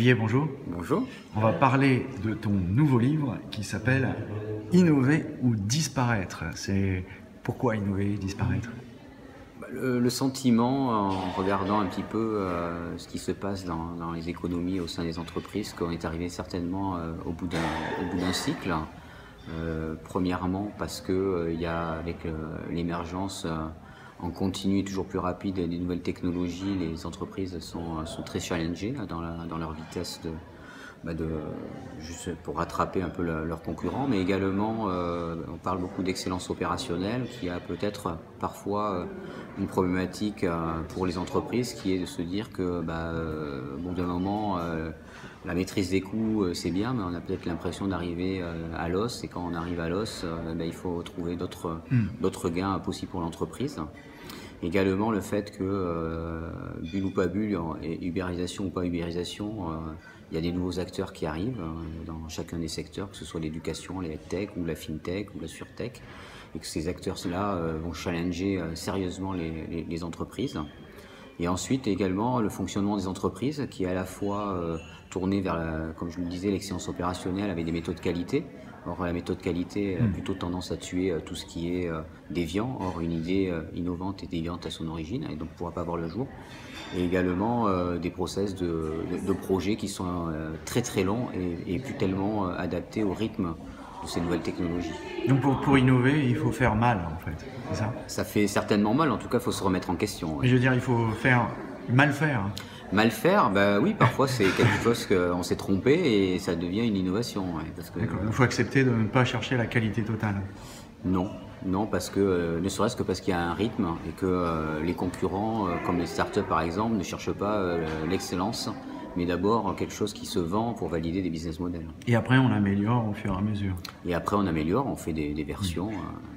Olivier, bonjour. Bonjour. On va parler de ton nouveau livre qui s'appelle « Innover ou disparaître ». C'est pourquoi innover et disparaître? Le sentiment, en regardant un petit peu ce qui se passe dans les économies au sein des entreprises, qu'on est arrivé certainement au bout d'un cycle. Premièrement parce que il y a avec l'émergence en continu et toujours plus rapide des nouvelles technologies, les entreprises sont très challengées là, dans leur vitesse juste pour rattraper un peu leurs concurrents, mais également on parle beaucoup d'excellence opérationnelle qui a peut-être parfois une problématique pour les entreprises qui est de se dire que au bout d'un moment la maîtrise des coûts c'est bien, mais on a peut-être l'impression d'arriver à l'os, et quand on arrive à l'os il faut trouver d'autres gains possibles pour l'entreprise. Également le fait que, bulle ou pas bulle, et ubérisation ou pas ubérisation, il y a des nouveaux acteurs qui arrivent dans chacun des secteurs, que ce soit l'éducation, les tech ou la fintech ou la surtech, et que ces acteurs-là vont challenger sérieusement les entreprises. Et ensuite également le fonctionnement des entreprises qui est à la fois tourné vers, comme je le disais, l'excellence opérationnelle avec des méthodes qualité. Or la méthode qualité a plutôt tendance à tuer tout ce qui est déviant. Or une idée innovante est déviante à son origine et donc ne pourra pas voir le jour. Et également des process de projets qui sont très très longs et plus tellement adaptés au rythme de ces nouvelles technologies. Donc pour innover, il faut faire mal en fait, c'est ça? Ça fait certainement mal, en tout cas il faut se remettre en question. Mais je veux dire, il faut mal faire. Mal faire, oui, parfois c'est quelque chose qu'on s'est trompé et ça devient une innovation. Parce que, Il faut accepter de ne pas chercher la qualité totale. Non, parce que ne serait-ce que parce qu'il y a un rythme et que les concurrents, comme les startups par exemple, ne cherchent pas l'excellence, mais d'abord quelque chose qui se vend pour valider des business models. Et après, on améliore au fur et à mesure. Et après, on améliore, on fait des versions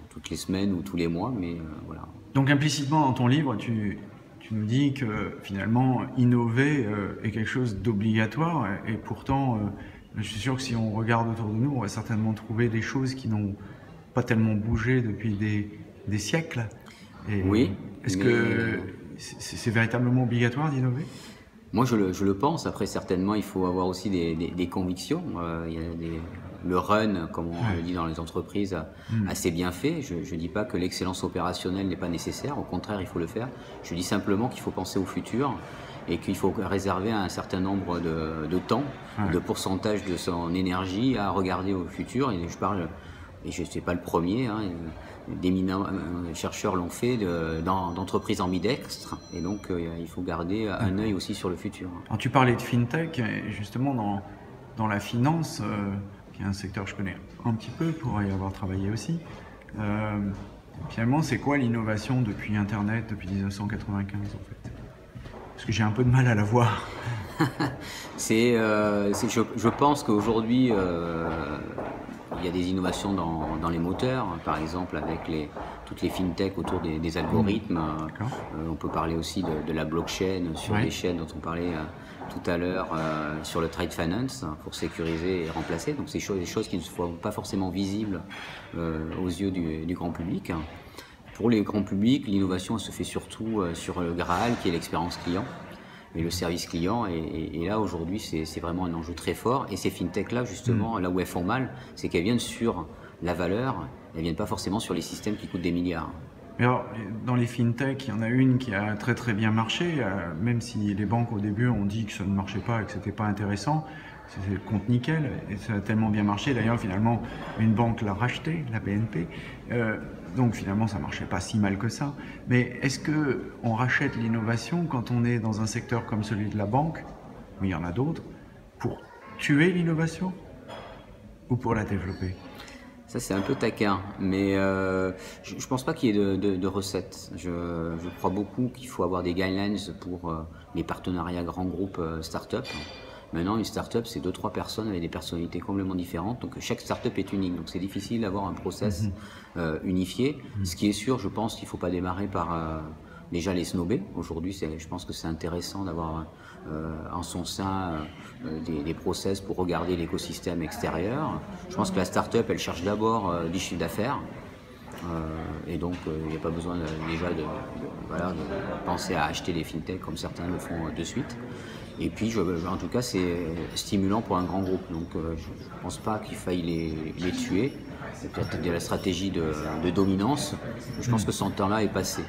toutes les semaines ou tous les mois, mais voilà. Donc implicitement dans ton livre, tu nous dis que finalement innover est quelque chose d'obligatoire, et pourtant je suis sûr que si on regarde autour de nous, on va certainement trouver des choses qui n'ont pas tellement bougé depuis des siècles. Et oui. Est-ce que c'est véritablement obligatoire d'innover? Moi je le pense. Après certainement il faut avoir aussi des convictions. Il y a le run, comme on le dit dans les entreprises, assez bien fait. Je ne dis pas que l'excellence opérationnelle n'est pas nécessaire, au contraire il faut le faire. Je dis simplement qu'il faut penser au futur et qu'il faut réserver un certain nombre de temps, de pourcentage de son énergie à regarder au futur. Et je parle, et je ne suis pas le premier, d'éminents chercheurs l'ont fait d'entreprises ambidextres, et donc il faut garder un œil aussi sur le futur. Alors, tu parlais de fintech, et justement dans la finance, qui est un secteur que je connais un petit peu pour y avoir travaillé aussi. Finalement, c'est quoi l'innovation depuis Internet, depuis 1995 en fait? Parce que j'ai un peu de mal à la voir. Je pense qu'aujourd'hui, il y a des innovations dans les moteurs, par exemple avec toutes les fintech autour des algorithmes. On peut parler aussi de la blockchain sur les chaînes dont on parlait tout à l'heure, sur le trade finance pour sécuriser et remplacer. Donc c'est des choses qui ne sont pas forcément visibles aux yeux du grand public. Pour les grands publics, l'innovation se fait surtout sur le Graal qui est l'expérience client. Mais le service client, et là aujourd'hui c'est vraiment un enjeu très fort. Et ces fintech-là, justement, là où elles font mal, c'est qu'elles viennent sur la valeur, elles viennent pas forcément sur les systèmes qui coûtent des milliards. Mais alors, dans les fintech, il y en a une qui a très très bien marché, même si les banques au début ont dit que ça ne marchait pas et que c'était pas intéressant. C'est le compte nickel, et ça a tellement bien marché. D'ailleurs, finalement, une banque l'a racheté, la BNP. Donc finalement, ça marchait pas si mal que ça. Mais est-ce que on rachète l'innovation quand on est dans un secteur comme celui de la banque, mais il y en a d'autres, pour tuer l'innovation ou pour la développer? Ça c'est un peu taquin, mais je pense pas qu'il y ait de recettes. Je crois beaucoup qu'il faut avoir des guidelines pour les partenariats grands groupes start-up. Maintenant, une start-up, c'est 2-3 personnes avec des personnalités complètement différentes. Donc, chaque start-up est unique. Donc, c'est difficile d'avoir un process unifié. Ce qui est sûr, je pense qu'il ne faut pas démarrer par déjà les snobber. Aujourd'hui, je pense que c'est intéressant d'avoir en son sein des process pour regarder l'écosystème extérieur. Je pense que la start-up, elle cherche d'abord du chiffre d'affaires. Et donc, il n'y a pas besoin déjà de penser à acheter des fintechs comme certains le font de suite. Et puis, en tout cas, c'est stimulant pour un grand groupe. Donc, je ne pense pas qu'il faille les tuer. C'est peut-être de la stratégie de dominance. Je pense que ce temps-là est passé.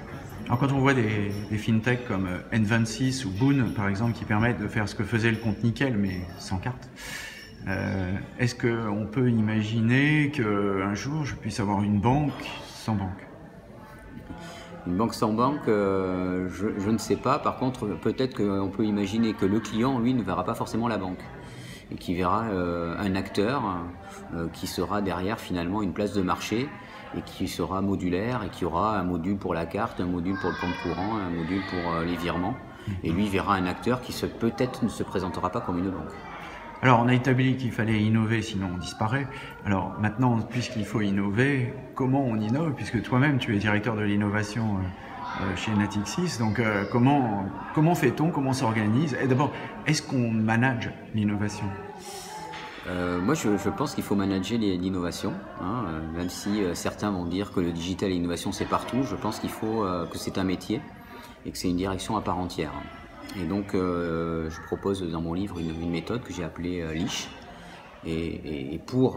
Alors quand on voit des fintechs comme N26 ou Boon, par exemple, qui permettent de faire ce que faisait le compte nickel, mais sans carte, est-ce qu'on peut imaginer qu'un jour, je puisse avoir une banque sans banque? Une banque sans banque, je ne sais pas. Par contre, peut-être qu'on peut imaginer que le client, lui, ne verra pas forcément la banque. Et qui verra un acteur qui sera derrière finalement une place de marché et qui sera modulaire et qui aura un module pour la carte, un module pour le compte courant, un module pour les virements. Et lui verra un acteur qui peut-être ne se présentera pas comme une banque. Alors, on a établi qu'il fallait innover, sinon on disparaît. Alors maintenant, puisqu'il faut innover, comment on innove? Puisque toi-même, tu es directeur de l'innovation chez Natixis. Donc, comment fait-on? Comment s'organise? Et d'abord, est-ce qu'on manage l'innovation? Moi, je pense qu'il faut manager l'innovation, hein, même si certains vont dire que le digital et l'innovation, c'est partout. Je pense qu'il faut que c'est un métier et que c'est une direction à part entière. Et donc, je propose dans mon livre une méthode que j'ai appelée LISH.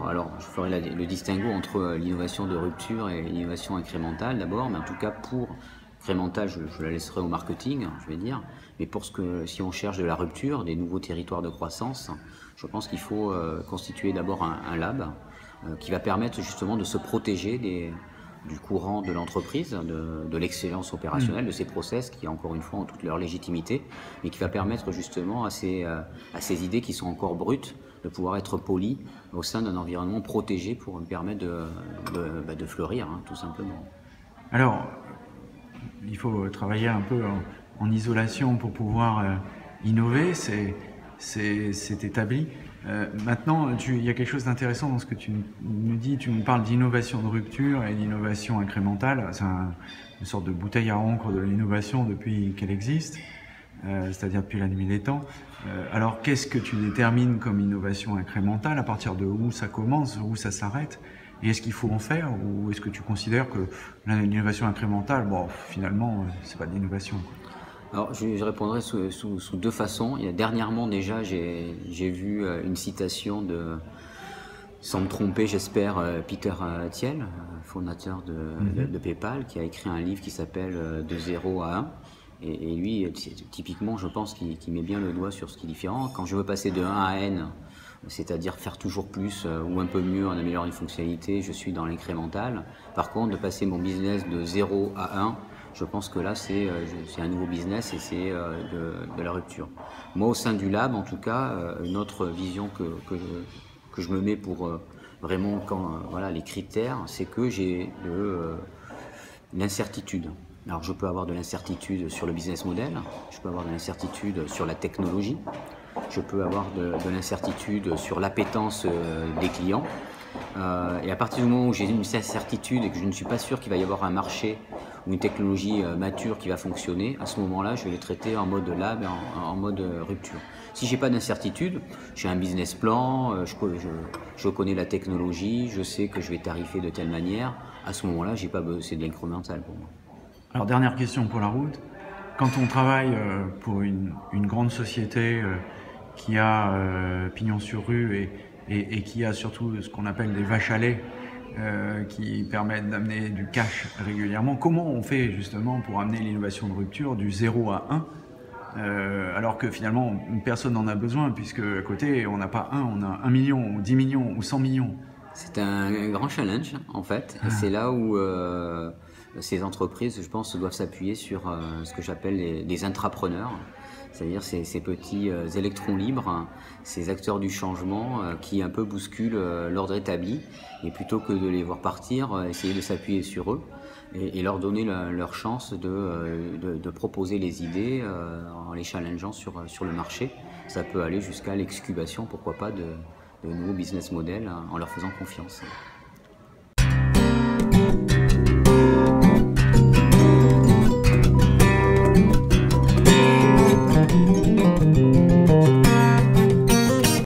Alors, je ferai le distinguo entre l'innovation de rupture et l'innovation incrémentale d'abord, mais en tout cas, pour incrémentale, je la laisserai au marketing, je vais dire. Mais si on cherche de la rupture, des nouveaux territoires de croissance, je pense qu'il faut constituer d'abord un lab qui va permettre justement de se protéger du courant de l'entreprise, de l'excellence opérationnelle, de ces process qui, encore une fois, ont toute leur légitimité, mais qui va permettre justement à ces idées qui sont encore brutes de pouvoir être polies au sein d'un environnement protégé pour me permettre de fleurir, hein, tout simplement. Alors, il faut travailler un peu en isolation pour pouvoir innover, c'est établi. Maintenant, il y a quelque chose d'intéressant dans ce que tu nous dis. Tu nous parles d'innovation de rupture et d'innovation incrémentale. C'est une sorte de bouteille à encre de l'innovation depuis qu'elle existe, c'est-à-dire depuis la nuit des temps. Alors, qu'est-ce que tu détermines comme innovation incrémentale? À partir de où ça commence, où ça s'arrête? Et est-ce qu'il faut en faire, ou est-ce que tu considères que l'innovation incrémentale, bon, finalement, c'est pas de l'innovation, quoi? Alors, je répondrai sous deux façons. Dernièrement, déjà, j'ai vu une citation sans me tromper, j'espère, Peter Thiel, fondateur de PayPal, qui a écrit un livre qui s'appelle De 0 à 1. Et lui, typiquement, je pense qu'il met bien le doigt sur ce qui est différent. Quand je veux passer de 1 à N, c'est-à-dire faire toujours plus ou un peu mieux en améliorant une fonctionnalité, je suis dans l'incrémental. Par contre, de passer mon business de 0 à 1, je pense que là, c'est un nouveau business et c'est de la rupture. Moi, au sein du lab, en tout cas, une autre vision que je me mets pour vraiment les critères, c'est que j'ai l'incertitude. Alors, je peux avoir de l'incertitude sur le business model, je peux avoir de l'incertitude sur la technologie, je peux avoir de l'incertitude sur l'appétence des clients. Et à partir du moment où j'ai une incertitude et que je ne suis pas sûr qu'il va y avoir un marché ou une technologie mature qui va fonctionner, à ce moment-là, je vais les traiter en mode lab, en mode rupture. Si j'ai pas d'incertitude, j'ai un business plan, je connais la technologie, je sais que je vais tarifer de telle manière, à ce moment-là, c'est de l'incrémental pour moi. Alors, dernière question pour la route. Quand on travaille pour une grande société qui a pignon sur rue et qui a surtout ce qu'on appelle des vaches à lait qui permettent d'amener du cash régulièrement, comment on fait justement pour amener l'innovation de rupture du 0 à 1 alors que finalement personne n'en a besoin, puisque à côté on n'a pas on a 1 million ou 10 millions ou 100 millions? C'est un grand challenge en fait, et c'est là où ces entreprises, je pense, doivent s'appuyer sur ce que j'appelle les intrapreneurs, c'est-à-dire ces petits électrons libres, hein, ces acteurs du changement qui un peu bousculent l'ordre établi, et plutôt que de les voir partir, essayer de s'appuyer sur eux et leur donner leur chance de proposer les idées en les challengeant sur le marché. Ça peut aller jusqu'à l'excubation, pourquoi pas, de nouveaux business models en leur faisant confiance.